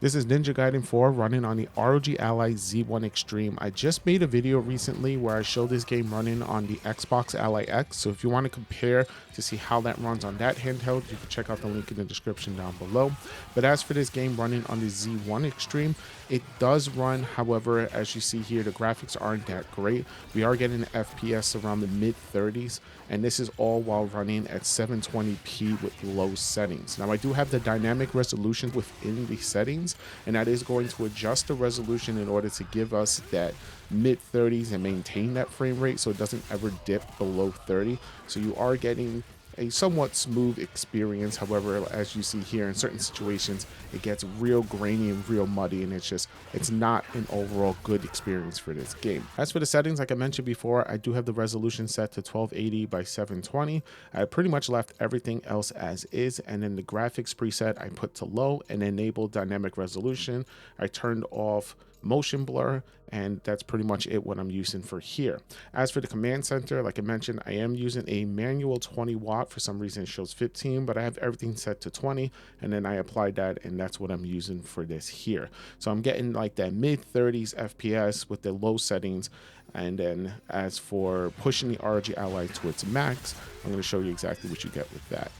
This is Ninja Gaiden 4 running on the ROG Ally Z1 Extreme. I just made a video recently where I showed this game running on the Xbox Ally X. So if you want to compare to see how that runs on that handheld, you can check out the link in the description down below. But as for this game running on the Z1 Extreme, it does run. However, as you see here, the graphics aren't that great. We are getting an FPS around the mid 30s, and this is all while running at 720p with low settings. Now I do have the dynamic resolution within the settings, and that is going to adjust the resolution in order to give us that mid 30s and maintain that frame rate so it doesn't ever dip below 30. So you are getting a somewhat smooth experience. However, as you see here, in certain situations it gets real grainy and real muddy, and it's not an overall good experience for this game. As for the settings, like I mentioned before, I do have the resolution set to 1280 by 720. I pretty much left everything else as is, and then the graphics preset I put to low and enabled dynamic resolution. I turned off motion blur, and that's pretty much it what I'm using for here. As for the command center, like I mentioned, I am using a manual 20 watt. For some reason it shows 15, but I have everything set to 20, and then I applied that, and that's what I'm using for this here. So I'm getting like that mid 30s FPS with the low settings. And then as for pushing the ROG Ally to its max, I'm going to show you exactly what you get with that.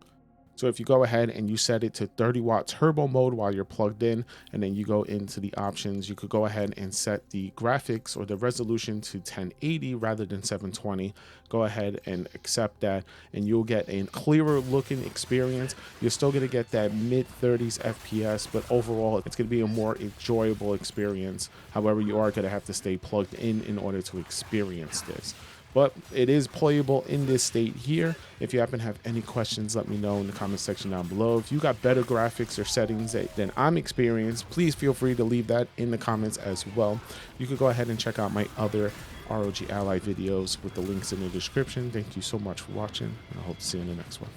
So if you go ahead and you set it to 30 watt turbo mode while you're plugged in, and then you go into the options, you could go ahead and set the graphics or the resolution to 1080 rather than 720. Go ahead and accept that, and you'll get a clearer looking experience. You're still going to get that mid 30s FPS, but overall it's going to be a more enjoyable experience. However, you are going to have to stay plugged in order to experience this. But it is playable in this state here. If you happen to have any questions, let me know in the comment section down below. If you got better graphics or settings than I'm experienced, please feel free to leave that in the comments as well. You could go ahead and check out my other ROG Ally videos with the links in the description. Thank you so much for watching, and I hope to see you in the next one.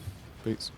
Peace.